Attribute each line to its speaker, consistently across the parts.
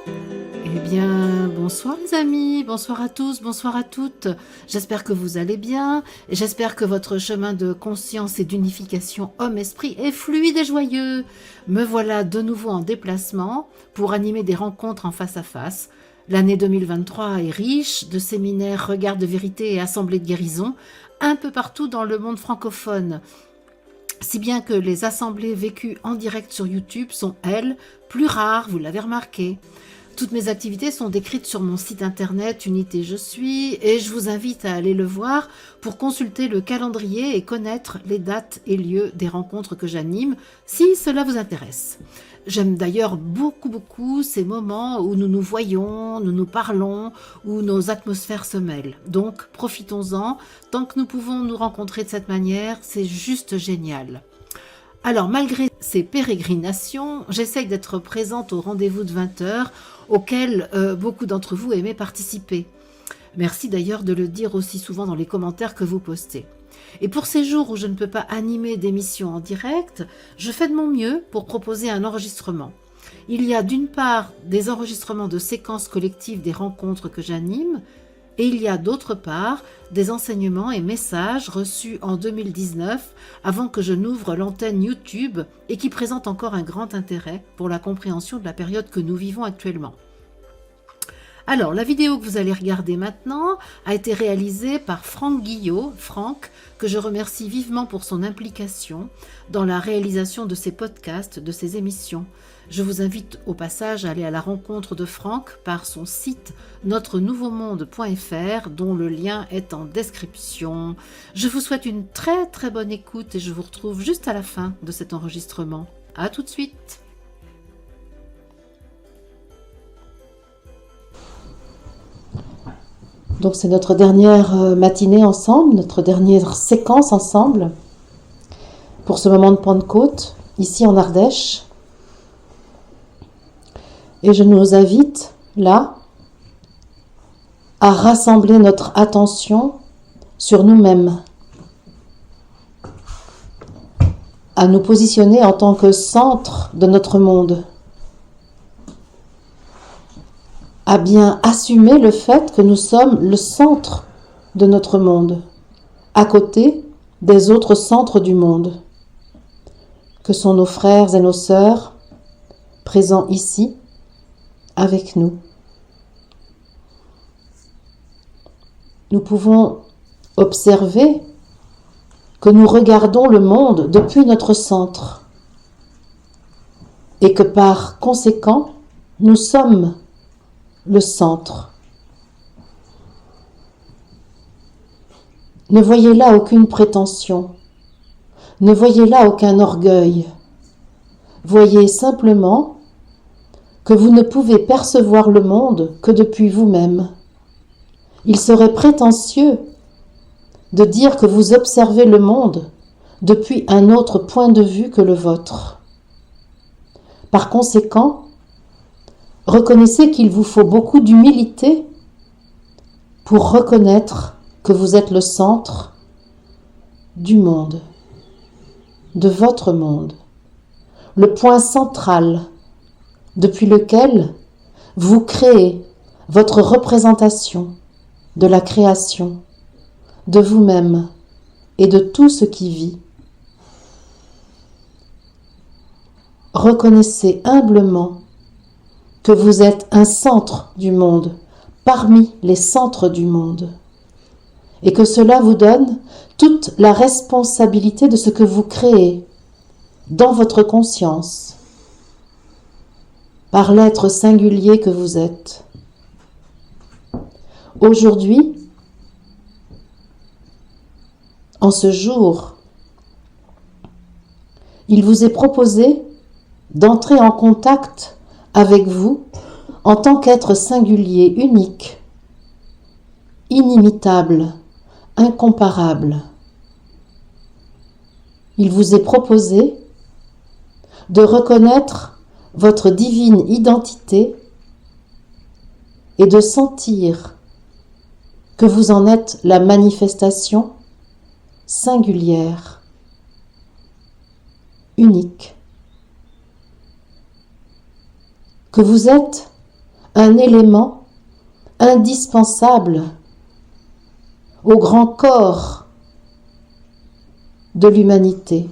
Speaker 1: Eh bien, bonsoir les amis, bonsoir à tous, bonsoir à toutes. J'espère que vous allez bien et j'espère que votre chemin de conscience et d'unification homme-esprit est fluide et joyeux. Me voilà de nouveau en déplacement pour animer des rencontres en face à face. L'année 2023 est riche de séminaires, regards de vérité et assemblées de guérison un peu partout dans le monde francophone. Si bien que les assemblées vécues en direct sur YouTube sont, elles, plus rares, vous l'avez remarqué. Toutes mes activités sont décrites sur mon site internet Unité Je suis et je vous invite à aller le voir pour consulter le calendrier et connaître les dates et lieux des rencontres que j'anime si cela vous intéresse. J'aime d'ailleurs beaucoup ces moments où nous nous voyons, nous nous parlons, où nos atmosphères se mêlent. Donc profitons-en, tant que nous pouvons nous rencontrer de cette manière, c'est juste génial. Alors, malgré ces pérégrinations, j'essaye d'être présente au rendez-vous de 20 heures auquel beaucoup d'entre vous aimaient participer. Merci d'ailleurs de le dire aussi souvent dans les commentaires que vous postez. Et pour ces jours où je ne peux pas animer d'émissions en direct, je fais de mon mieux pour proposer un enregistrement. Il y a d'une part des enregistrements de séquences collectives des rencontres que j'anime, et il y a d'autre part des enseignements et messages reçus en 2019 avant que je n'ouvre l'antenne YouTube et qui présentent encore un grand intérêt pour la compréhension de la période que nous vivons actuellement. Alors, la vidéo que vous allez regarder maintenant a été réalisée par Franck Guillot, Franck, que je remercie vivement pour son implication dans la réalisation de ces podcasts, de ces émissions. Je vous invite au passage à aller à la rencontre de Franck par son site notre-nouveau-monde.fr dont le lien est en description. Je vous souhaite une très bonne écoute et je vous retrouve juste à la fin de cet enregistrement. À tout de suite. Donc c'est notre dernière matinée ensemble, notre dernière séquence ensemble pour ce moment de Pentecôte, ici en Ardèche. Et je nous invite, là, à rassembler notre attention sur nous-mêmes, à nous positionner en tant que centre de notre monde, à bien assumer le fait que nous sommes le centre de notre monde, à côté des autres centres du monde, que sont nos frères et nos sœurs présents ici avec nous. Nous pouvons observer que nous regardons le monde depuis notre centre et que par conséquent, nous sommes le centre. Ne voyez là aucune prétention, ne voyez là aucun orgueil. Voyez simplement que vous ne pouvez percevoir le monde que depuis vous-même. Il serait prétentieux de dire que vous observez le monde depuis un autre point de vue que le vôtre. Par conséquent, reconnaissez qu'il vous faut beaucoup d'humilité pour reconnaître que vous êtes le centre du monde, de votre monde, le point central depuis lequel vous créez votre représentation de la création, de vous-même et de tout ce qui vit. Reconnaissez humblement que vous êtes un centre du monde, parmi les centres du monde, et que cela vous donne toute la responsabilité de ce que vous créez dans votre conscience, par l'être singulier que vous êtes. Aujourd'hui, en ce jour, il vous est proposé d'entrer en contact avec vous en tant qu'être singulier, unique, inimitable, incomparable. Il vous est proposé de reconnaître votre divine identité et de sentir que vous en êtes la manifestation singulière, unique, que vous êtes un élément indispensable au grand corps de l'humanité,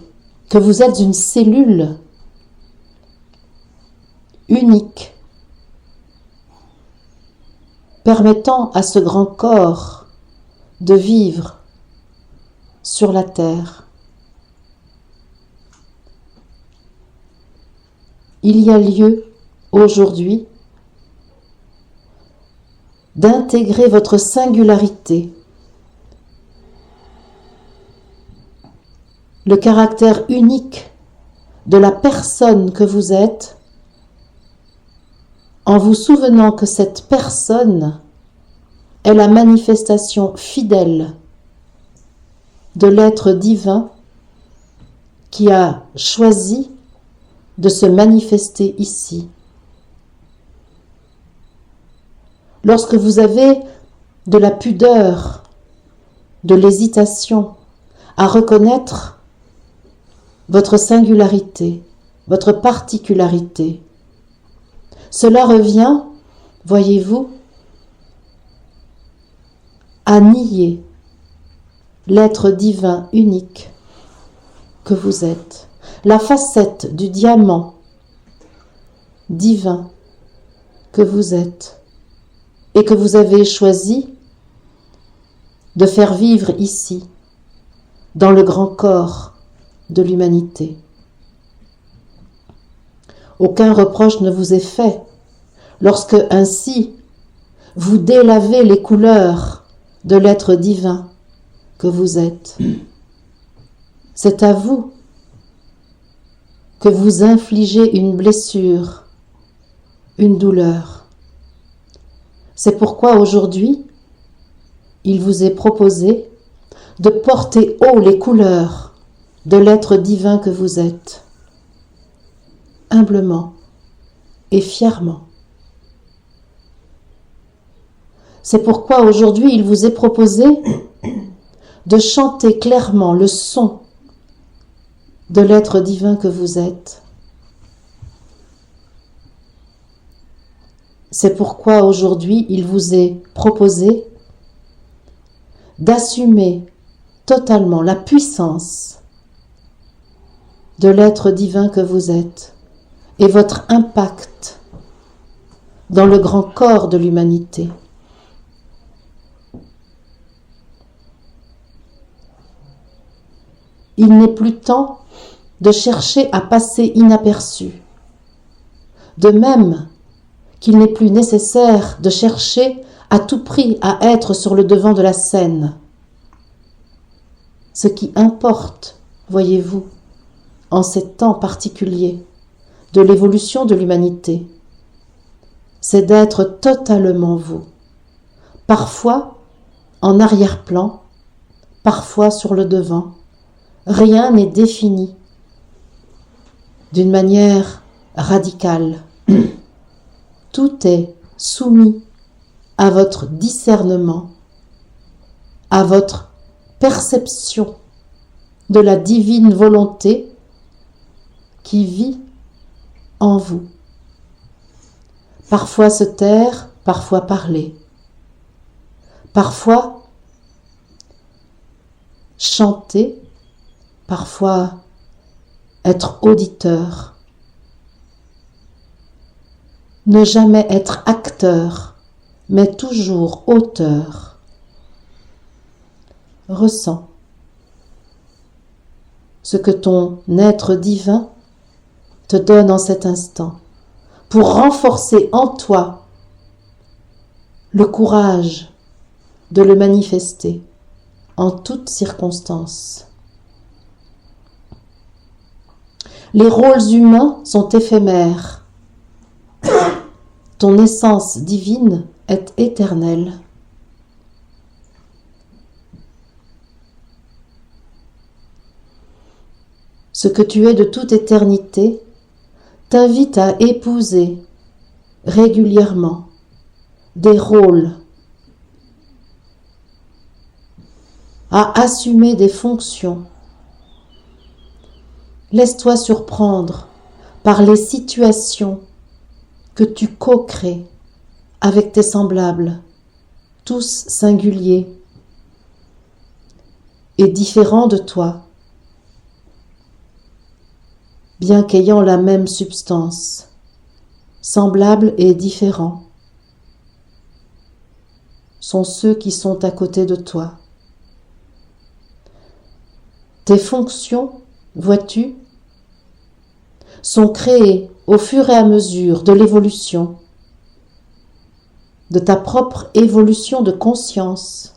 Speaker 1: que vous êtes une cellule unique, permettant à ce grand corps de vivre sur la terre. Il y a lieu aujourd'hui d'intégrer votre singularité, le caractère unique de la personne que vous êtes, en vous souvenant que cette personne est la manifestation fidèle de l'être divin qui a choisi de se manifester ici. Lorsque vous avez de la pudeur, de l'hésitation à reconnaître votre singularité, votre particularité, cela revient, voyez-vous, à nier l'être divin unique que vous êtes, la facette du diamant divin que vous êtes et que vous avez choisi de faire vivre ici, dans le grand corps de l'humanité. Aucun reproche ne vous est fait lorsque ainsi vous délavez les couleurs de l'être divin que vous êtes. C'est à vous que vous infligez une blessure, une douleur. C'est pourquoi aujourd'hui, il vous est proposé de porter haut les couleurs de l'être divin que vous êtes, humblement et fièrement. C'est pourquoi aujourd'hui il vous est proposé de chanter clairement le son de l'être divin que vous êtes. C'est pourquoi aujourd'hui il vous est proposé d'assumer totalement la puissance de l'être divin que vous êtes et votre impact dans le grand corps de l'humanité. Il n'est plus temps de chercher à passer inaperçu, de même qu'il n'est plus nécessaire de chercher à tout prix à être sur le devant de la scène. Ce qui importe, voyez-vous, en ces temps particuliers de l'évolution de l'humanité, c'est d'être totalement vous, parfois en arrière-plan, parfois sur le devant. Rien n'est défini d'une manière radicale. Tout est soumis à votre discernement, à votre perception de la divine volonté qui vit en vous. Parfois se taire, parfois parler. Parfois chanter, parfois être auditeur. Ne jamais être acteur, mais toujours auteur. Ressens ce que ton être divin te donne en cet instant pour renforcer en toi le courage de le manifester en toutes circonstances. Les rôles humains sont éphémères. Ton essence divine est éternelle. Ce que tu es de toute éternité t'invite à épouser régulièrement des rôles, à assumer des fonctions. Laisse-toi surprendre par les situations que tu co-crées
Speaker 2: avec tes semblables, tous singuliers et différents de toi, bien qu'ayant la même substance, semblables et différents, sont ceux qui sont à côté de toi. Tes fonctions, vois-tu, sont créées au fur et à mesure de l'évolution, de ta propre évolution de conscience,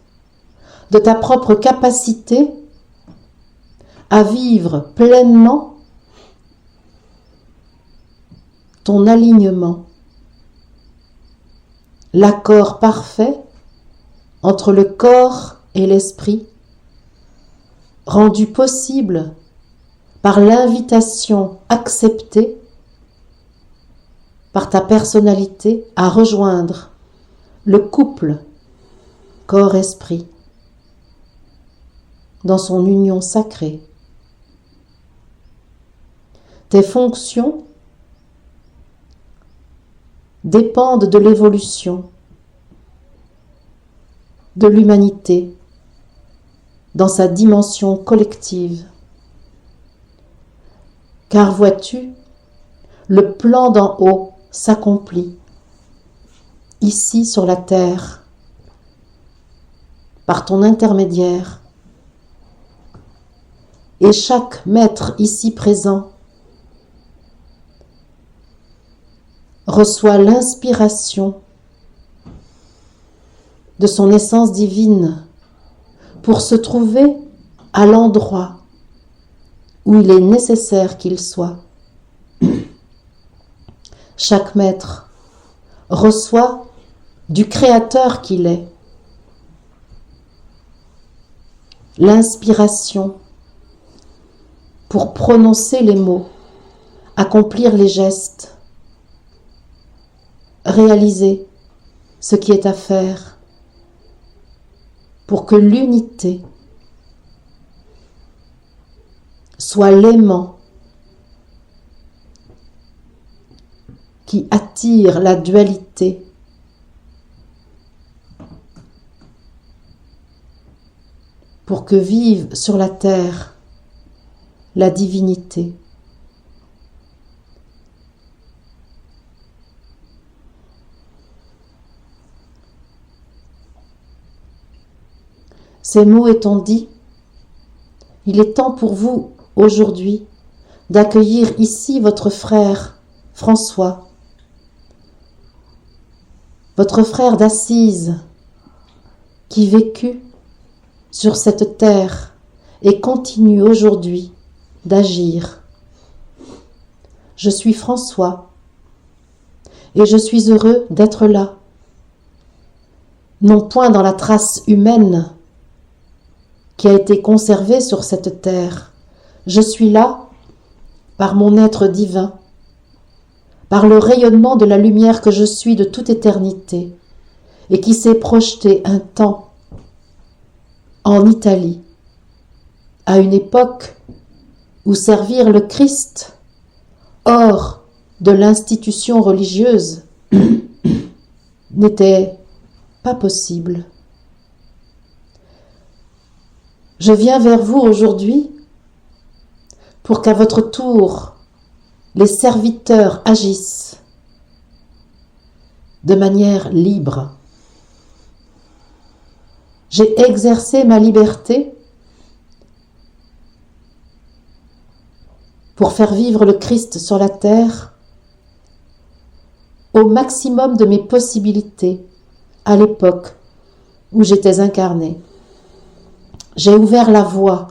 Speaker 2: de ta propre capacité à vivre pleinement ton alignement, l'accord parfait entre le corps et l'esprit, rendu possible par l'invitation acceptée par ta personnalité à rejoindre le couple corps-esprit dans son union sacrée. Tes fonctions dépendent de l'évolution de l'humanité dans sa dimension collective. Car vois-tu, le plan d'en haut s'accomplit ici sur la terre par ton intermédiaire, et chaque maître ici présent reçoit l'inspiration de son essence divine pour se trouver à l'endroit où il est nécessaire qu'il soit. Chaque maître reçoit du Créateur qu'il est l'inspiration pour prononcer les mots, accomplir les gestes, réaliser ce qui est à faire pour que l'unité soit l'aimant qui attire la dualité pour que vive sur la terre la divinité. Ces mots étant dits, il est temps pour vous aujourd'hui d'accueillir ici votre frère François, votre frère d'Assise qui vécut sur cette terre et continue aujourd'hui d'agir. Je suis François et je suis heureux d'être là, non point dans la trace humaine qui a été conservée sur cette terre. Je suis là par mon être divin, par le rayonnement de la lumière que je suis de toute éternité et qui s'est projeté un temps en Italie, à une époque où servir le Christ hors de l'institution religieuse n'était pas possible. Je viens vers vous aujourd'hui pour qu'à votre tour, les serviteurs agissent de manière libre. J'ai exercé ma liberté pour faire vivre le Christ sur la terre au maximum de mes possibilités à l'époque où j'étais incarnée. J'ai ouvert la voie,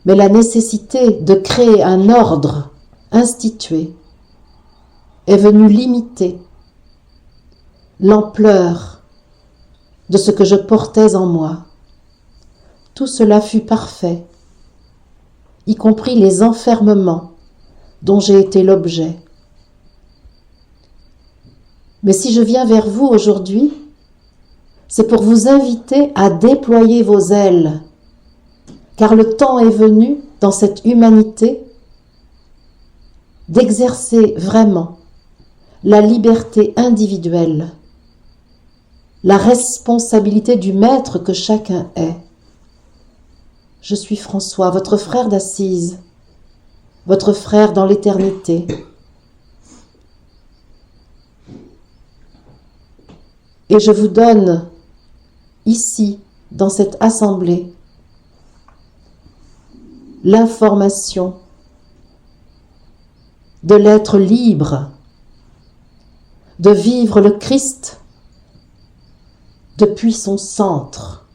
Speaker 2: mais la nécessité de créer un ordre institué est venue limiter l'ampleur de ce que je portais en moi. Tout cela fut parfait, y compris les enfermements dont j'ai été l'objet. Mais si je viens vers vous aujourd'hui, c'est pour vous inviter à déployer vos ailes, car le temps est venu dans cette humanité d'exercer vraiment la liberté individuelle, la responsabilité du maître que chacun est. Je suis François, votre frère d'Assise, votre frère dans l'éternité. Et je vous donne, ici, dans cette assemblée, l'information de l'être libre, de vivre le Christ depuis son centre,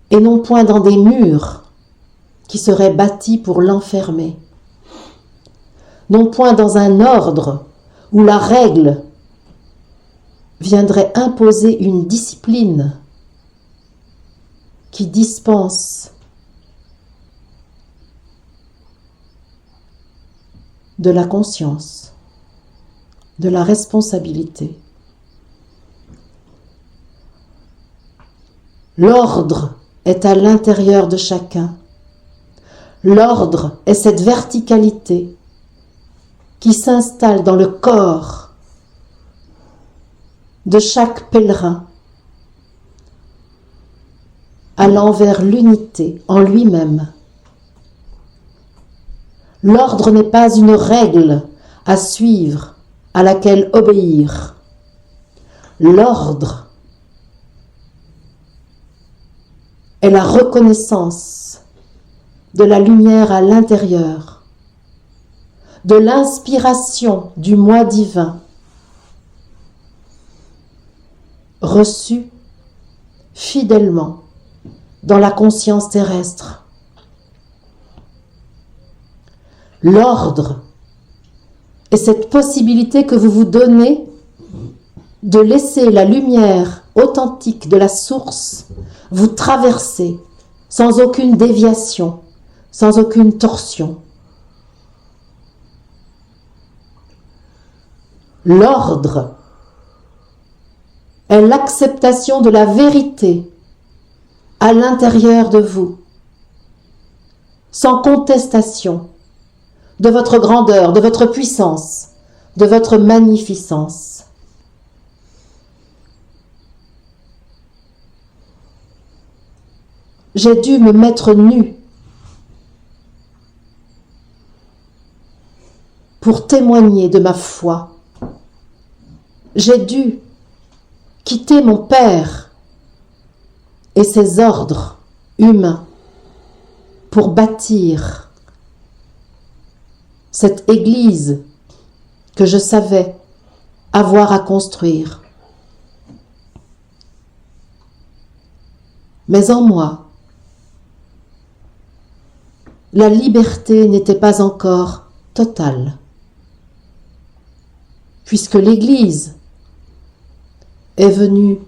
Speaker 2: et non point dans des murs qui seraient bâtis pour l'enfermer, non point dans un ordre où la règle viendrait imposer une discipline qui dispense de la conscience, de la responsabilité. L'ordre est à l'intérieur de chacun. L'ordre est cette verticalité qui s'installe dans le corps de chaque pèlerin, allant vers l'unité en lui-même. L'ordre n'est pas une règle à suivre, à laquelle obéir. L'ordre est la reconnaissance de la lumière à l'intérieur, de l'inspiration du moi divin, reçue fidèlement dans la conscience terrestre. L'ordre est cette possibilité que vous vous donnez de laisser la lumière authentique de la source vous traverser sans aucune déviation, sans aucune torsion. L'ordre est l'acceptation de la vérité à l'intérieur de vous, sans contestation, de votre grandeur, de votre puissance, de votre magnificence. J'ai dû me mettre nu pour témoigner de ma foi. J'ai dû quitter mon père et ses ordres humains pour bâtir cette église que je savais avoir à construire. Mais en moi, la liberté n'était pas encore totale, puisque l'Église est venue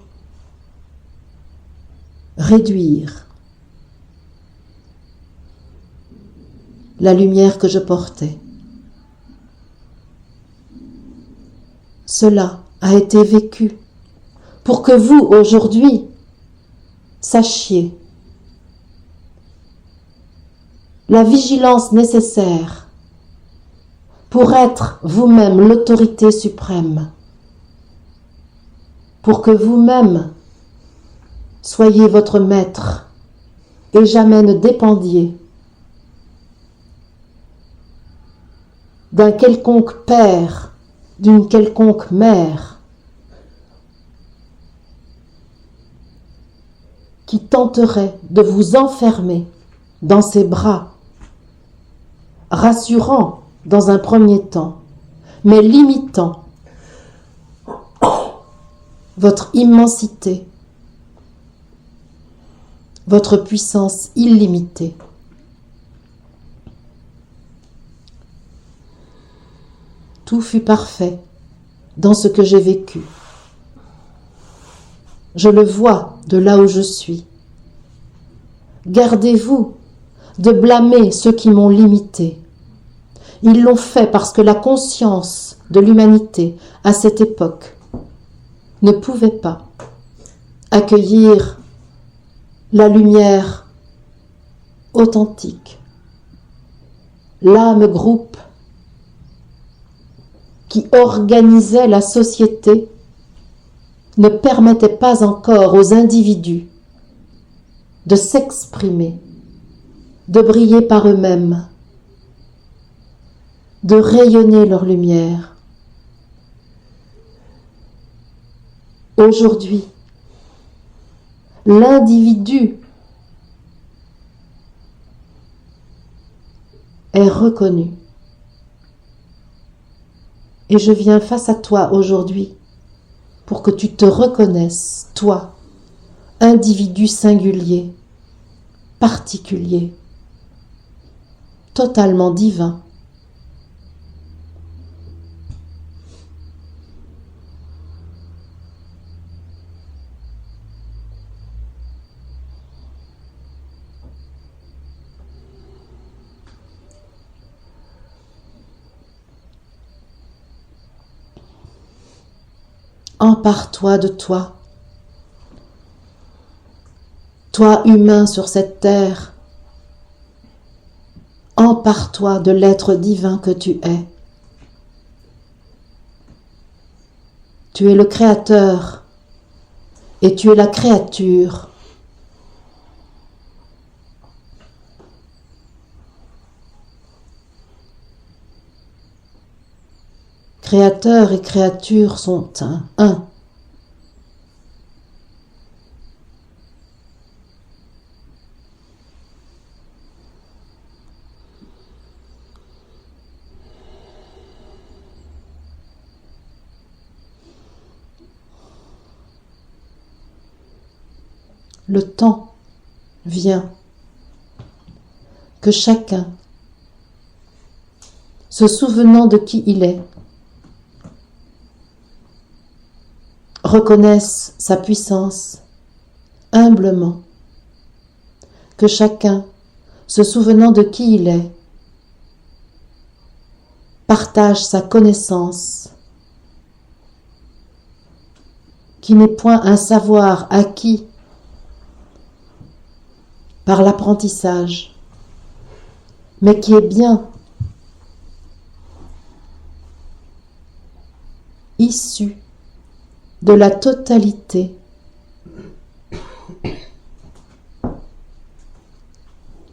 Speaker 2: réduire la lumière que je portais. Cela a été vécu pour que vous, aujourd'hui, sachiez la vigilance nécessaire pour être vous-même l'autorité suprême, pour que vous-même soyez votre maître et jamais ne dépendiez d'un quelconque père, d'une quelconque mère qui tenterait de vous enfermer dans ses bras, rassurant dans un premier temps, mais limitant votre immensité, votre puissance illimitée. Tout fut parfait dans ce que j'ai vécu. Je le vois de là où je suis. Gardez-vous de blâmer ceux qui m'ont limité. Ils l'ont fait parce que la conscience de l'humanité à cette époque ne pouvait pas accueillir la lumière authentique, l'âme groupe qui organisait la société ne permettait pas encore aux individus de s'exprimer, de briller par eux-mêmes, de rayonner leur lumière. Aujourd'hui, l'individu est reconnu. Et je viens face à toi aujourd'hui pour que tu te reconnaisses, toi, individu singulier, particulier, totalement divin. Empare-toi de toi, toi humain sur cette terre, empare-toi de l'être divin que tu es. Tu es le créateur et tu es la créature. Créateur et créature sont un. Le temps vient que chacun, se souvenant de qui il est, reconnaisse sa puissance humblement, que chacun, se souvenant de qui il est, partage sa connaissance, qui n'est point un savoir acquis par l'apprentissage, mais qui est bien issu de la totalité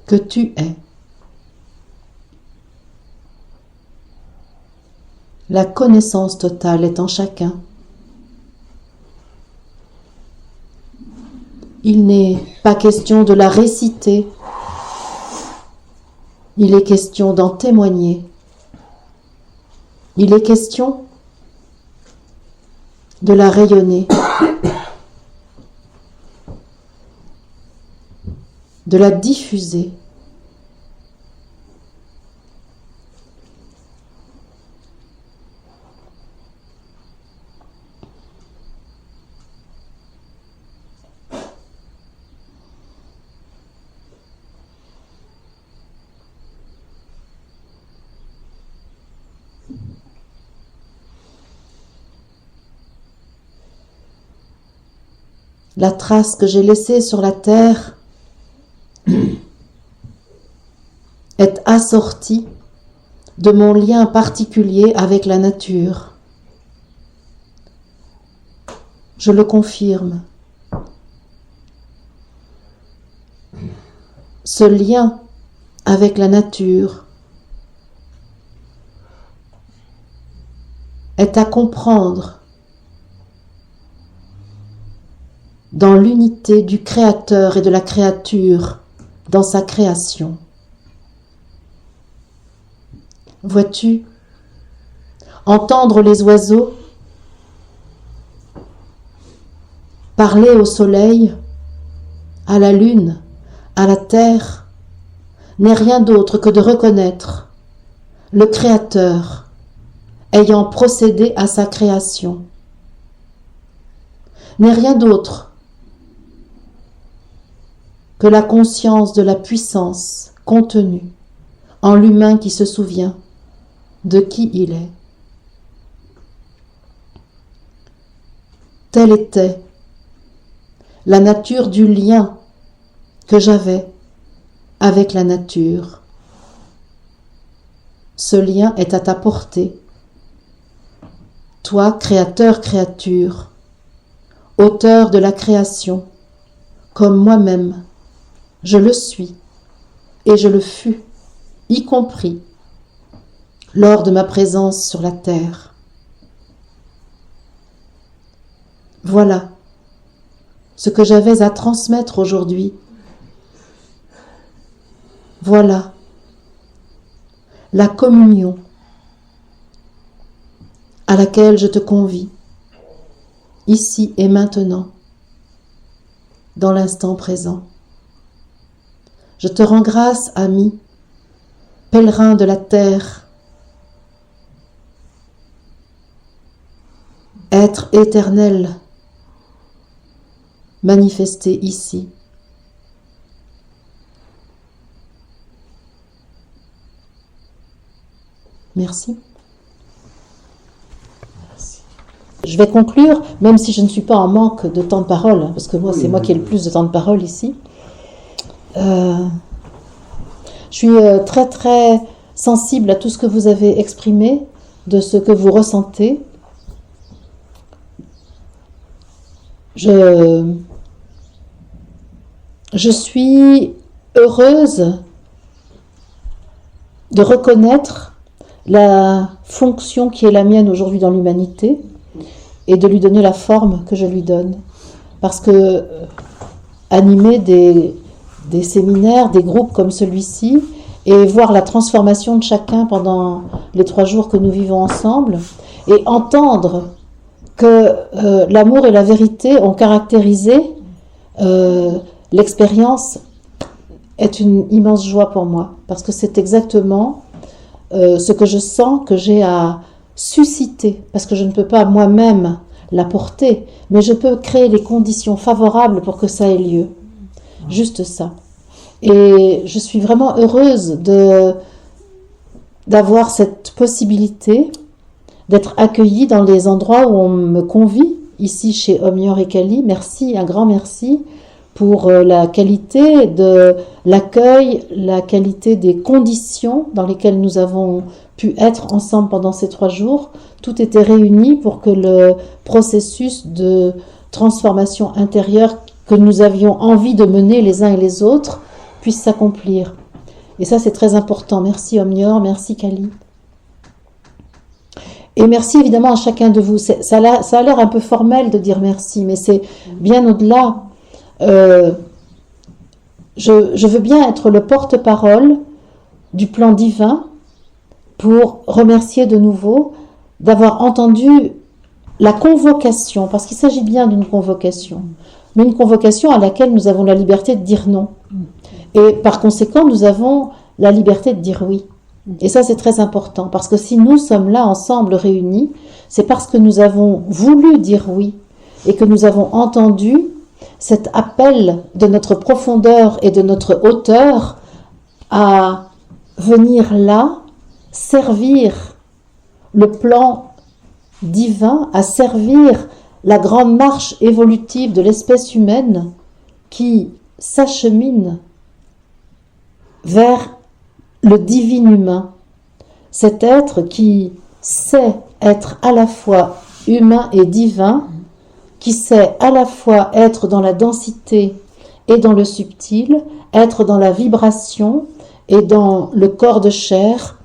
Speaker 2: que tu es. La connaissance totale est en chacun. Il n'est pas question de la réciter, il est question d'en témoigner. Il est question de la rayonner, de la diffuser. La trace que j'ai laissée sur la terre est assortie de mon lien particulier avec la nature. Je le confirme. Ce lien avec la nature est à comprendre dans l'unité du Créateur et de la créature dans sa création. Vois-tu, entendre les oiseaux, parler au soleil, à la lune, à la terre, n'est rien d'autre que de reconnaître le Créateur ayant procédé à sa création. N'est rien d'autre que la conscience de la puissance contenue en l'humain qui se souvient de qui il est. Telle était la nature du lien que j'avais avec la nature. Ce lien est à ta portée. toi, créateur, créature, auteur de la création, comme moi-même, je le suis et je le fus, y compris lors de ma présence sur la terre. Voilà ce que j'avais à transmettre aujourd'hui. Voilà la communion à laquelle je te convie, ici et maintenant, dans l'instant présent. Je te rends grâce, ami, pèlerin de la terre, être éternel, manifesté ici. Merci. Je vais conclure, même si je ne suis pas en manque de temps de parole, parce que moi, c'est moi qui ai le plus de temps de parole ici. Je suis très très sensible à tout ce que vous avez exprimé, de ce que vous ressentez. Je suis heureuse de reconnaître la fonction qui est la mienne aujourd'hui dans l'humanité et de lui donner la forme que je lui donne. Parce que animer des séminaires, des groupes comme celui-ci, et voir la transformation de chacun pendant les 3 jours que nous vivons ensemble, et entendre que l'amour et la vérité ont caractérisé l'expérience, est une immense joie pour moi, parce que c'est exactement ce que je sens que j'ai à susciter, parce que je ne peux pas moi-même l'apporter, mais je peux créer les conditions favorables pour que ça ait lieu. Juste ça. Et je suis vraiment heureuse d'avoir cette possibilité d'être accueillie dans les endroits où on me convie, ici chez Omnior et Kali. Merci, un grand merci pour la qualité de l'accueil, la qualité des conditions dans lesquelles nous avons pu être ensemble pendant ces 3 jours. Tout était réuni pour que le processus de transformation intérieure que nous avions envie de mener les uns et les autres puisse s'accomplir. Et ça, c'est très important. Merci Omnior, merci Kali. Et merci évidemment à chacun de vous. Ça a l'air un peu formel de dire merci, mais c'est bien au-delà. Je veux bien être le porte-parole du plan divin pour remercier de nouveau d'avoir entendu la convocation, parce qu'il s'agit bien d'une convocation, mais une convocation à laquelle nous avons la liberté de dire non. Et par conséquent, nous avons la liberté de dire oui. Et ça, c'est très important, parce que si nous sommes là ensemble réunis, c'est parce que nous avons voulu dire oui, et que nous avons entendu cet appel de notre profondeur et de notre hauteur à venir là, servir le plan divin, à servir la grande marche évolutive de l'espèce humaine qui s'achemine vers le divin humain, cet être qui sait être à la fois humain et divin, qui sait à la fois être dans la densité et dans le subtil, être dans la vibration et dans le corps de chair,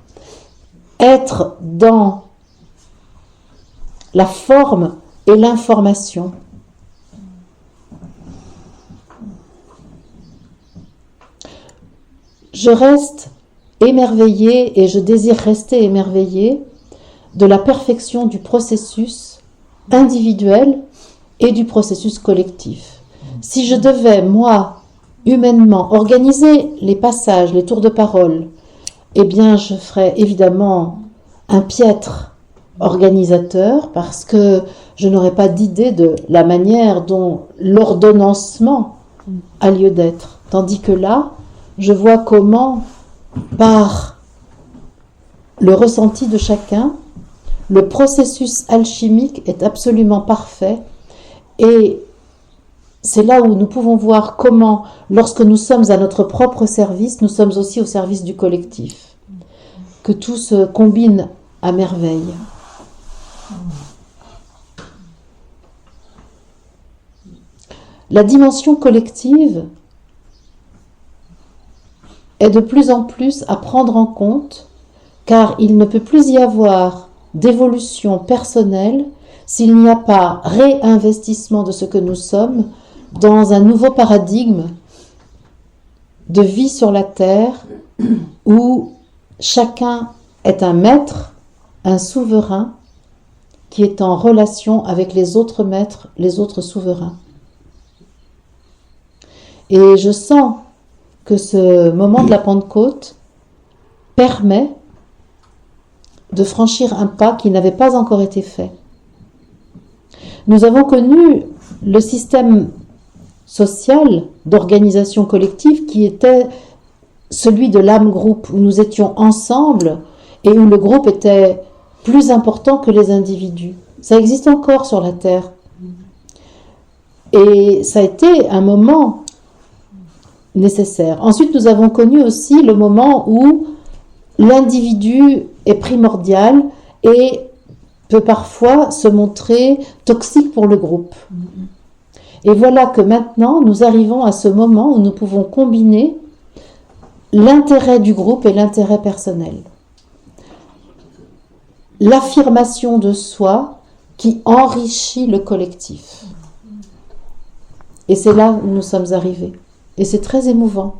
Speaker 2: être dans la forme et l'information. Je reste émerveillée et je désire rester émerveillée de la perfection du processus individuel et du processus collectif. Si je devais, moi, humainement, organiser les passages, les tours de parole, eh bien, je ferais évidemment un piètre organisateur parce que je n'aurais pas d'idée de la manière dont l'ordonnancement a lieu d'être. Tandis que là, je vois comment, par le ressenti de chacun, le processus alchimique est absolument parfait. Et c'est là où nous pouvons voir comment, lorsque nous sommes à notre propre service, nous sommes aussi au service du collectif. Que tout se combine à merveille. la dimension collective est de plus en plus à prendre en compte, car il ne peut plus y avoir d'évolution personnelle s'il n'y a pas réinvestissement de ce que nous sommes dans un nouveau paradigme de vie sur la Terre où chacun est un maître, un souverain qui est en relation avec les autres maîtres, les autres souverains. Et je sens que ce moment de la Pentecôte permet de franchir un pas qui n'avait pas encore été fait. Nous avons connu le système social d'organisation collective qui était celui de l'âme-groupe, où nous étions ensemble et où le groupe était plus important que les individus. Ça existe encore sur la Terre. Et ça a été un moment nécessaire. Ensuite, nous avons connu aussi le moment où l'individu est primordial et peut parfois se montrer toxique pour le groupe. Et voilà que maintenant, nous arrivons à ce moment où nous pouvons combiner l'intérêt du groupe et l'intérêt personnel. L'affirmation de soi qui enrichit le collectif. Et c'est là où nous sommes arrivés. Et c'est très émouvant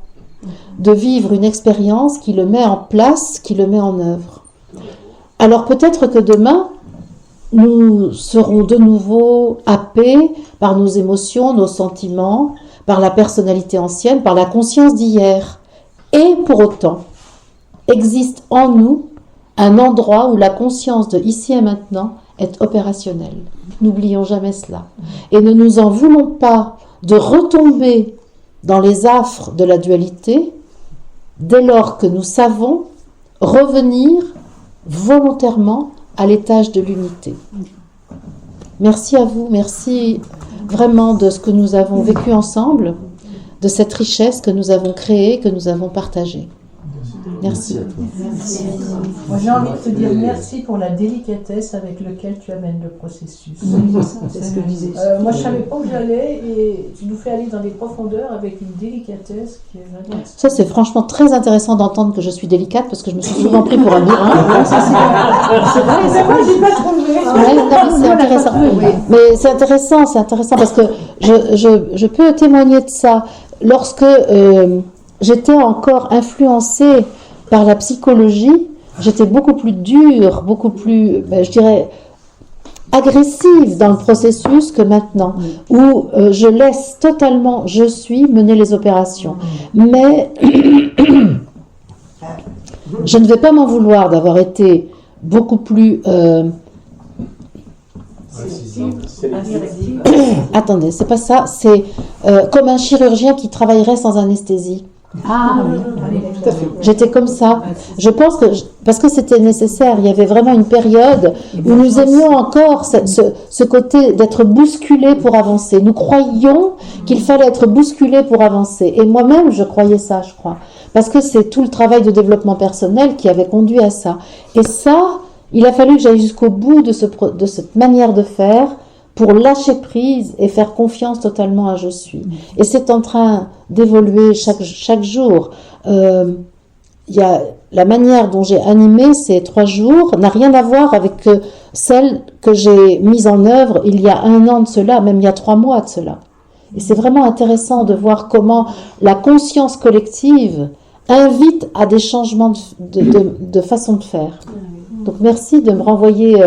Speaker 2: de vivre une expérience qui le met en place, qui le met en œuvre. Alors peut-être que demain, nous serons de nouveau happés par nos émotions, nos sentiments, par la personnalité ancienne, par la conscience d'hier. Et pour autant, existe en nous un endroit où la conscience de ici et maintenant est opérationnelle. N'oublions jamais cela. Et ne nous en voulons pas de retomber dans les affres de la dualité dès lors que nous savons revenir volontairement à l'étage de l'unité. Merci à vous, merci vraiment de ce que nous avons vécu ensemble, de cette richesse que nous avons créée, que nous avons partagée. Merci.
Speaker 3: Merci. Moi, j'ai envie de te dire merci pour la délicatesse avec laquelle tu amènes le processus.
Speaker 4: C'est ce que je disais.
Speaker 3: Moi, je ne savais pas où j'allais et tu nous fais aller dans des profondeurs avec une délicatesse qui est vraiment...
Speaker 2: Ça, c'est franchement très intéressant d'entendre que je suis délicate parce que je me suis souvent pris pour un mur.
Speaker 3: C'est vrai, j'ai pas trouvé.
Speaker 2: Ouais, non, mais c'est intéressant. Mais c'est intéressant parce que je peux témoigner de ça. Lorsque j'étais encore influencée par la psychologie, j'étais beaucoup plus dure, beaucoup plus, je dirais, agressive dans le processus que maintenant, où je laisse totalement, je suis, mener les opérations. Mais je ne vais pas m'en vouloir d'avoir été beaucoup plus... Attendez, c'est pas ça, c'est comme un chirurgien qui travaillerait sans anesthésie.
Speaker 4: Ah oui, tout à fait.
Speaker 2: J'étais comme ça. Je pense que, parce que c'était nécessaire, il y avait vraiment une période où nous aimions encore ce côté d'être bousculé pour avancer. Nous croyions qu'il fallait être bousculé pour avancer. Et moi-même, je croyais ça, je crois. Parce que c'est tout le travail de développement personnel qui avait conduit à ça. Et ça, il a fallu que j'aille jusqu'au bout de cette manière de faire pour lâcher prise et faire confiance totalement à je suis. Et c'est en train d'évoluer chaque jour. Il y a la manière dont j'ai animé ces 3 jours n'a rien à voir avec celle que j'ai mise en œuvre il y a 1 an de cela, même il y a 3 mois de cela. Et c'est vraiment intéressant de voir comment la conscience collective invite à des changements de façon de faire. Donc merci de me renvoyer...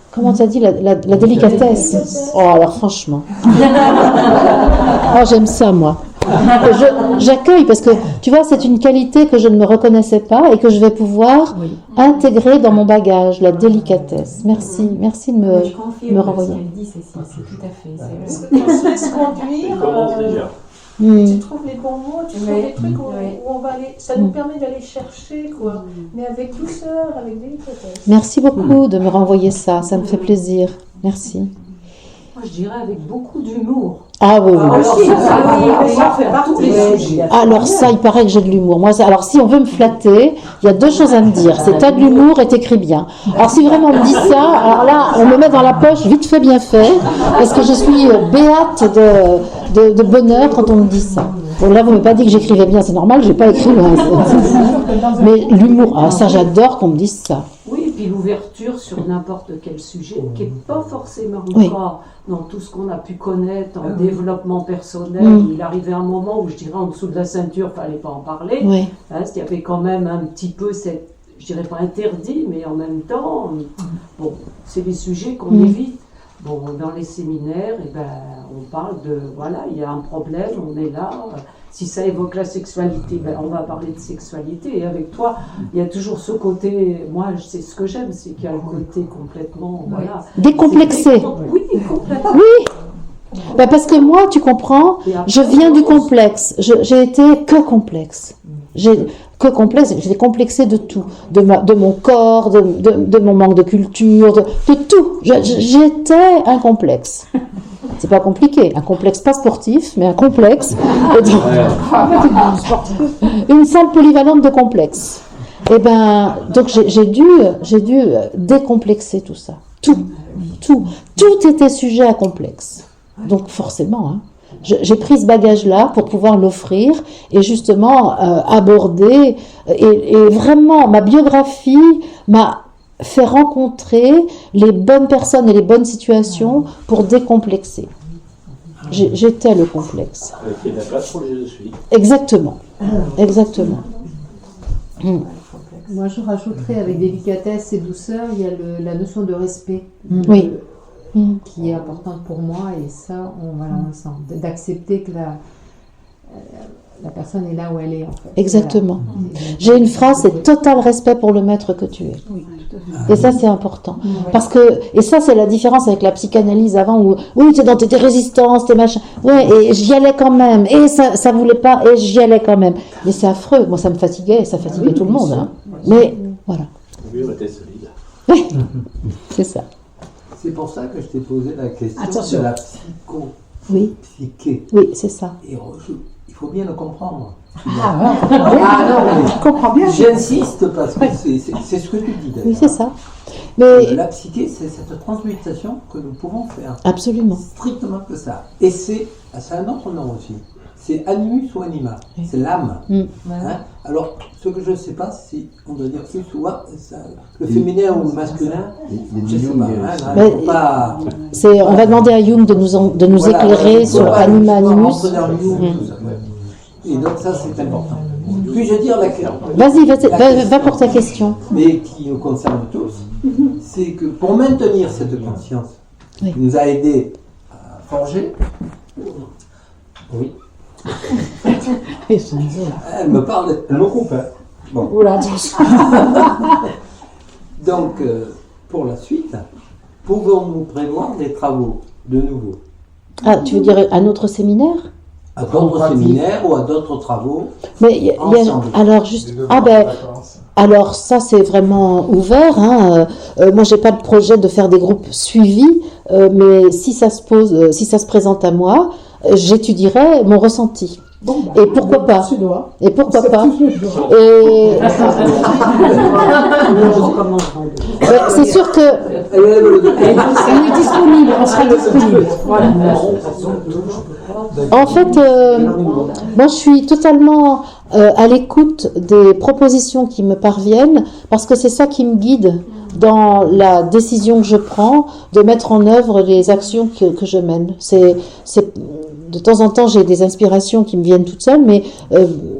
Speaker 2: Comment tu as dit, la délicatesse? Oh, alors franchement. Oh, j'aime ça, moi. J'accueille parce que, tu vois, c'est une qualité que je ne me reconnaissais pas et que je vais pouvoir intégrer dans mon bagage, la délicatesse. Merci de me renvoyer.
Speaker 4: C'est tout à fait.
Speaker 3: Parce que quand on se laisse conduire, tu trouves les bons mots, tu trouves des trucs où on va aller, ça nous permet d'aller chercher, quoi, mais avec douceur, avec délicatesse.
Speaker 2: Merci beaucoup de me renvoyer ça, ça me fait plaisir. Merci.
Speaker 4: Moi, je dirais avec beaucoup d'humour.
Speaker 2: Ah oui, oui.
Speaker 3: Ah,
Speaker 4: Alors,
Speaker 3: si,
Speaker 4: ça fait partie des sujets.
Speaker 2: Alors ça, il paraît que j'ai de l'humour. Moi, alors si on veut me flatter, il y a deux choses à me dire. C'est t'as de l'humour et t'écris bien. Alors si vraiment on me dit ça, alors là, on me met dans la poche vite fait, bien fait, parce que je suis béate de bonheur quand on me dit ça. Bon là, vous m'avez pas dit que j'écrivais bien, c'est normal, j'ai pas écrit bien. Mais l'humour, ah, ça j'adore qu'on me dise ça.
Speaker 4: Oui, et puis l'ouverture sur n'importe quel sujet, qui n'est pas forcément
Speaker 2: Oui.
Speaker 4: encore dans tout ce qu'on a pu connaître en développement personnel. Il arrivait un moment où je dirais en dessous de la ceinture, il ne fallait pas en parler.
Speaker 2: Oui.
Speaker 4: Hein, il y avait quand même un petit peu cette, je dirais pas interdit, mais en même temps, bon, c'est des sujets qu'on évite. Bon, dans les séminaires, eh ben, on parle de, voilà, il y a un problème, on est là. Si ça évoque la sexualité, ben, on va parler de sexualité. Et avec toi, il y a toujours ce côté, moi, c'est ce que j'aime, c'est qu'il y a le côté complètement, voilà.
Speaker 2: Décomplexé.
Speaker 4: Oui, complètement.
Speaker 2: Oui. Bah parce que moi, tu comprends, je viens du complexe. J'ai été que complexe. J'étais complexée de tout, de mon corps, de mon manque de culture, de tout. J'étais un complexe. C'est pas compliqué, un complexe pas sportif, mais un complexe. Une salle polyvalente de complexe. Et ben, donc j'ai dû décomplexer tout ça. Tout était sujet à complexe. Donc forcément, hein, j'ai pris ce bagage-là pour pouvoir l'offrir et justement aborder. Et vraiment, ma biographie m'a fait rencontrer les bonnes personnes et les bonnes situations pour décomplexer. J'étais le complexe.
Speaker 5: Il y a de la place pour les je suis.
Speaker 2: Exactement. Exactement.
Speaker 6: Moi, je rajouterais avec délicatesse et douceur, il y a la notion de respect
Speaker 2: Oui.
Speaker 6: qui est importante pour moi, et ça, on le sent. D'accepter que la personne est là où elle est, en fait.
Speaker 2: Exactement.
Speaker 6: Voilà.
Speaker 2: J'ai une phrase, c'est total respect pour le maître que tu es.
Speaker 6: Oui, tout à fait.
Speaker 2: Et ça, c'est important. Parce que, et ça, c'est la différence avec la psychanalyse avant où, oui, t'es dans tes résistances, tes machins. Ouais, et j'y allais quand même. Et ça voulait pas, et j'y allais quand même. Mais c'est affreux. Moi, ça me fatiguait, et ça fatiguait tout le monde, hein. Mais, voilà.
Speaker 5: Oui, on était solide.
Speaker 2: Oui. C'est ça.
Speaker 7: C'est pour ça que je t'ai posé la question
Speaker 2: Attention.
Speaker 7: de la
Speaker 2: Oui.
Speaker 7: psyché.
Speaker 2: Oui, c'est ça.
Speaker 7: Et il faut bien le comprendre.
Speaker 2: non,
Speaker 7: je
Speaker 2: comprends bien.
Speaker 7: J'insiste parce que c'est ce que tu dis d'ailleurs.
Speaker 2: Oui, c'est ça. Mais,
Speaker 7: la psyché, c'est cette transmutation que nous pouvons faire.
Speaker 2: Absolument.
Speaker 7: Strictement que ça. Et c'est un autre nom aussi. C'est animus ou anima. C'est l'âme. Hein? Alors, ce que je ne sais pas, si on doit dire plus souvent, le féminin ou le masculin, je ne sais pas. Hein,
Speaker 2: Mais,
Speaker 7: faut pas
Speaker 2: on va demander à Jung de nous
Speaker 7: voilà,
Speaker 2: éclairer sur anima animus.
Speaker 7: rentrer dans le Jung, tout ça. Et donc ça, c'est important. Puis-je dire
Speaker 2: Vas-y, va pour ta question.
Speaker 7: mais qui nous concerne tous, c'est que pour maintenir cette conscience
Speaker 2: Oui.
Speaker 7: qui nous a aidés à forger, oui, elle me parle, elle me coupe. Hein. Bon. Donc, pour la suite, pouvons-nous prévoir des travaux de nouveau
Speaker 2: Ah, tu veux dire un autre séminaire?
Speaker 7: à d'autres séminaires ou à d'autres travaux
Speaker 2: Mais
Speaker 7: ensemble.
Speaker 2: alors juste alors ça c'est vraiment ouvert. Hein. Moi j'ai pas de projet de faire des groupes suivis, mais si ça se présente à moi, j'étudierai mon ressenti. Et pourquoi pas? Et pourquoi pas? Et c'est sûr que
Speaker 6: Elle est disponible, on sera disponible. Voilà.
Speaker 2: en fait, moi je suis totalement à l'écoute des propositions qui me parviennent parce que c'est ça qui me guide dans la décision que je prends de mettre en œuvre les actions que je mène. De temps en temps, j'ai des inspirations qui me viennent toutes seules, mais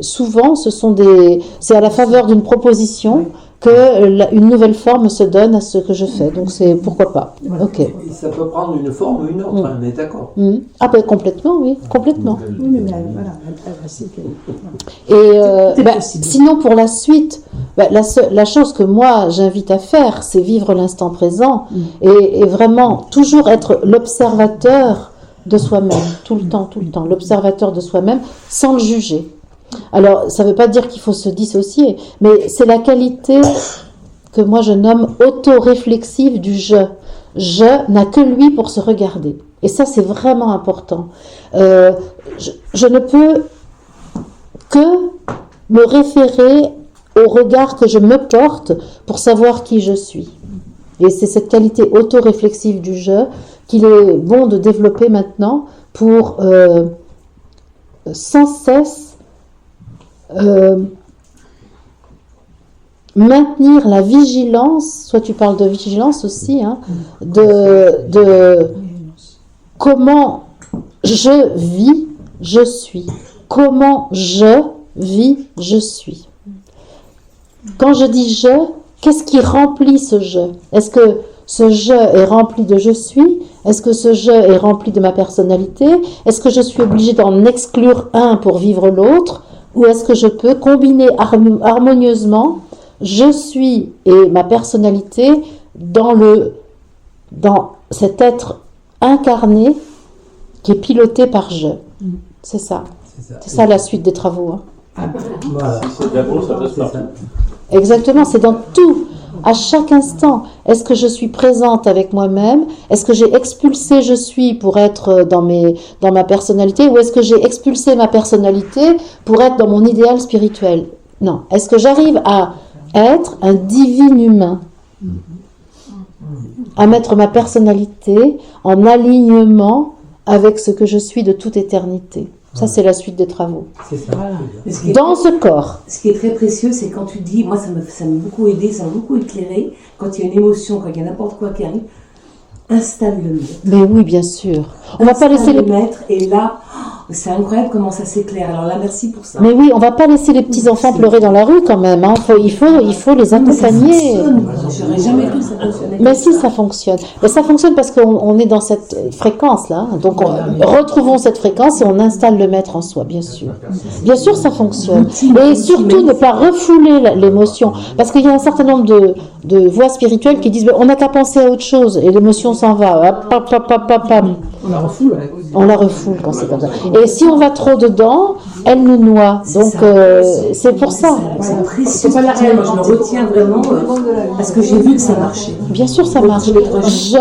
Speaker 2: souvent, c'est à la faveur d'une proposition que une nouvelle forme se donne à ce que je fais. Donc, c'est pourquoi pas. Ok.
Speaker 7: Et ça peut prendre une forme ou une autre, on est d'accord.
Speaker 2: Ah ben complètement, oui, complètement.
Speaker 6: Oui, mais voilà,
Speaker 2: Et sinon, pour la suite, la chose que moi j'invite à faire, c'est vivre l'instant présent et vraiment toujours être l'observateur de soi-même, tout le temps, l'observateur de soi-même, sans le juger. Alors, ça ne veut pas dire qu'il faut se dissocier, mais c'est la qualité que moi je nomme auto-réflexive du je. Je n'a que lui pour se regarder. Et ça, c'est vraiment important. Je ne peux que me référer au regard que je me porte pour savoir qui je suis. Et c'est cette qualité auto-réflexive du je qu'il est bon de développer maintenant pour sans cesse maintenir la vigilance, soit tu parles de vigilance aussi, hein, de comment je vis, je suis. Comment je vis, je suis. Quand je dis je, qu'est-ce qui remplit ce je? Est-ce que ce je est rempli de je suis? Est-ce que ce je est rempli de ma personnalité? Est-ce que je suis obligée d'en exclure un pour vivre l'autre? Ou est-ce que je peux combiner harmonieusement je suis et ma personnalité dans cet être incarné qui est piloté par je? C'est ça. C'est ça la suite des travaux. Hein.
Speaker 7: Voilà.
Speaker 5: C'est d'abord, ça passe partout.
Speaker 2: Exactement, c'est dans tout, à chaque instant. Est-ce que je suis présente avec moi-même? Est-ce que j'ai expulsé je suis pour être dans ma personnalité? Ou est-ce que j'ai expulsé ma personnalité pour être dans mon idéal spirituel? Non. Est-ce que j'arrive à être un divin humain? À mettre ma personnalité en alignement avec ce que je suis de toute éternité. Ça, c'est la suite des travaux.
Speaker 7: C'est ça.
Speaker 8: Voilà.
Speaker 2: Dans ce corps.
Speaker 8: Ce qui est très précieux, c'est quand tu dis, moi ça m'a beaucoup aidé, ça m'a beaucoup éclairé, quand il y a une émotion, quand il y a n'importe quoi qui arrive, installe le maître.
Speaker 2: Mais oui, bien sûr. On va pas laisser
Speaker 8: le maître, et là, c'est incroyable comment ça s'éclaire. Alors là, merci pour ça.
Speaker 2: Mais oui, on va pas laisser les petits enfants pleurer dans la rue quand même. Hein. Il faut les accompagner.
Speaker 8: J'aurais jamais cru que ça fonctionnait.
Speaker 2: Mais si, ça fonctionne. Mais ça fonctionne parce qu'on est dans cette fréquence-là. Donc, retrouvons cette fréquence et on installe le maître en soi, bien sûr. Bien sûr, ça fonctionne. Et surtout, ne pas refouler l'émotion. Parce qu'il y a un certain nombre de voix spirituelles qui disent on n'a qu'à penser à autre chose et l'émotion s'en va.
Speaker 9: On la refoule.
Speaker 2: On la refoule quand c'est comme ça. Et si on va trop dedans, elle nous noie. Donc, c'est pour ça.
Speaker 8: C'est pas la réelle. Moi, je me retiens vraiment parce que j'ai vu que ça marchait.
Speaker 2: Bien sûr, ça marche. Je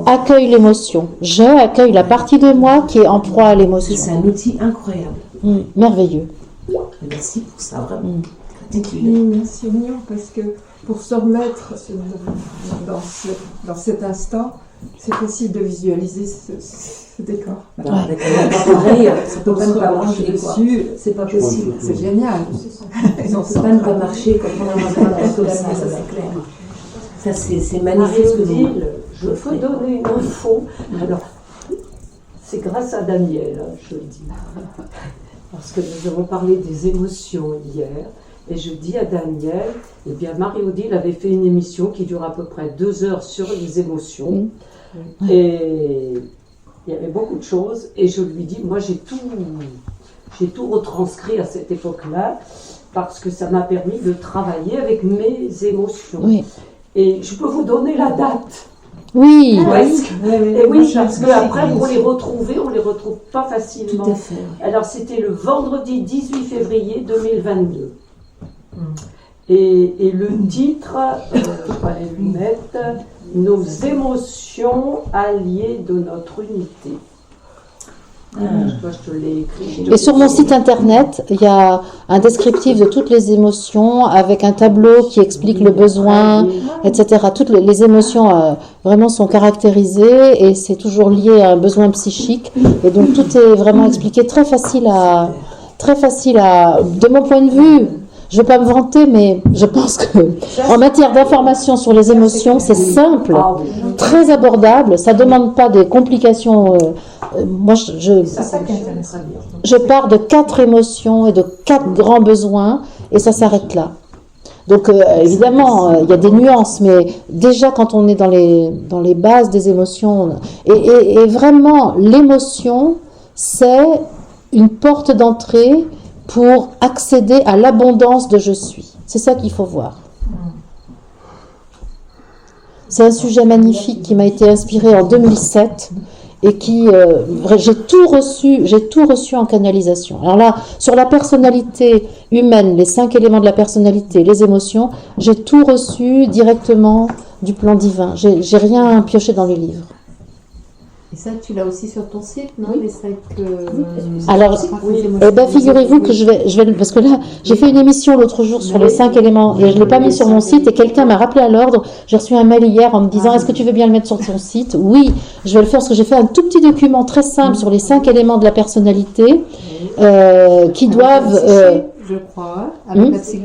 Speaker 2: accueille l'émotion. Je accueille la partie de moi qui est en proie à l'émotion.
Speaker 8: C'est un outil incroyable.
Speaker 2: Merveilleux.
Speaker 8: Merci pour ça, vraiment.
Speaker 9: Merci Union, parce que pour se remettre dans cet instant, c'est facile de visualiser ce décor.
Speaker 8: Avec un appareil, ça peut même pas marcher. C'est pas possible.
Speaker 9: C'est génial.
Speaker 8: Ça peut même pas marcher quand on a un appareil comme ça, c'est clair. Ça, c'est magnifique ce que vous
Speaker 4: je peux donner une info. Alors, c'est grâce à Daniel, je le dis. Parce que nous avons parlé des émotions hier. Et je dis à Daniel, eh bien Marie-Odile avait fait une émission qui dure à peu près 2 heures sur les émotions. Et il y avait beaucoup de choses. Et je lui dis, moi j'ai tout retranscrit à cette époque-là, parce que ça m'a permis de travailler avec mes émotions.
Speaker 2: Oui.
Speaker 4: Et je peux vous donner la date.
Speaker 2: Oui.
Speaker 4: Et oui, parce qu'après, pour les retrouver, on ne les retrouve pas facilement.
Speaker 8: Tout à fait.
Speaker 4: Alors, c'était le vendredi 18 février 2022. Et le titre, je vais aller lui mettre, Nos émotions alliées de notre unité. Je te l'ai écrit.
Speaker 2: Et sur mon site internet, il y a un descriptif de toutes les émotions avec un tableau qui explique le besoin, etc. Toutes les émotions vraiment sont caractérisées et c'est toujours lié à un besoin psychique. Et donc tout est vraiment expliqué, très facile à, de mon point de vue. Je ne vais pas me vanter, mais je pense que en matière d'information sur les émotions, c'est simple, très abordable. Ça ne demande pas des complications. Moi, je pars de 4 émotions et de 4 grands besoins, et ça s'arrête là. Donc, évidemment, il y a des nuances, mais déjà, quand on est dans les bases des émotions, et vraiment, l'émotion, c'est une porte d'entrée pour accéder à l'abondance de je suis. C'est ça qu'il faut voir. C'est un sujet magnifique qui m'a été inspiré en 2007 et qui, j'ai tout reçu en canalisation. Alors là, sur la personnalité humaine, les 5 éléments de la personnalité, les émotions, j'ai tout reçu directement du plan divin. J'ai rien pioché dans les livres.
Speaker 6: Et ça, tu l'as aussi sur ton site, non?
Speaker 8: Oui.
Speaker 6: Les 5.
Speaker 2: Alors, eh ben, figurez-vous que je vais, parce que là, j'ai fait une émission l'autre jour sur les 5 éléments et je ne l'ai pas mis sur mon site et quelqu'un m'a rappelé à l'ordre. J'ai reçu un mail hier en me disant, est-ce que tu veux bien le mettre sur ton site? Oui, je vais le faire parce que j'ai fait un tout petit document très simple sur les 5 éléments de la personnalité qui doivent...
Speaker 6: je crois, avec la psyché.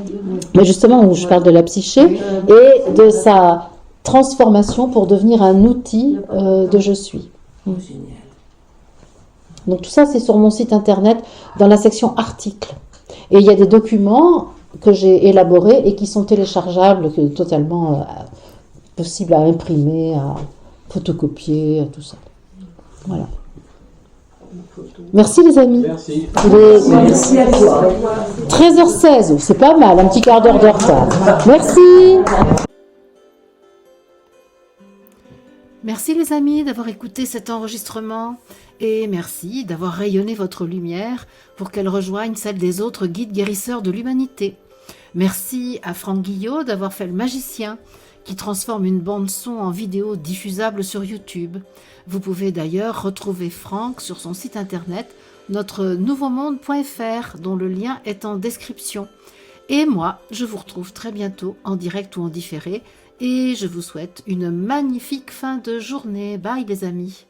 Speaker 2: mais justement, où je parle de la psyché et de sa transformation pour devenir un outil de je suis.
Speaker 8: Génial.
Speaker 2: Donc tout ça, c'est sur mon site internet, dans la section articles. Et il y a des documents que j'ai élaborés et qui sont téléchargeables, totalement possible à imprimer, à photocopier, à tout ça. Voilà. Merci les amis.
Speaker 5: Merci.
Speaker 2: Il est
Speaker 8: Merci à toi.
Speaker 2: 13h16, c'est pas mal, un petit quart d'heure de retard. Merci.
Speaker 1: Merci les amis d'avoir écouté cet enregistrement et merci d'avoir rayonné votre lumière pour qu'elle rejoigne celle des autres guides guérisseurs de l'humanité. Merci à Franck Guillot d'avoir fait le magicien qui transforme une bande-son en vidéo diffusable sur YouTube. Vous pouvez d'ailleurs retrouver Franck sur son site internet notre-nouveau-monde.fr dont le lien est en description. Et moi, je vous retrouve très bientôt en direct ou en différé et je vous souhaite une magnifique fin de journée. Bye les amis.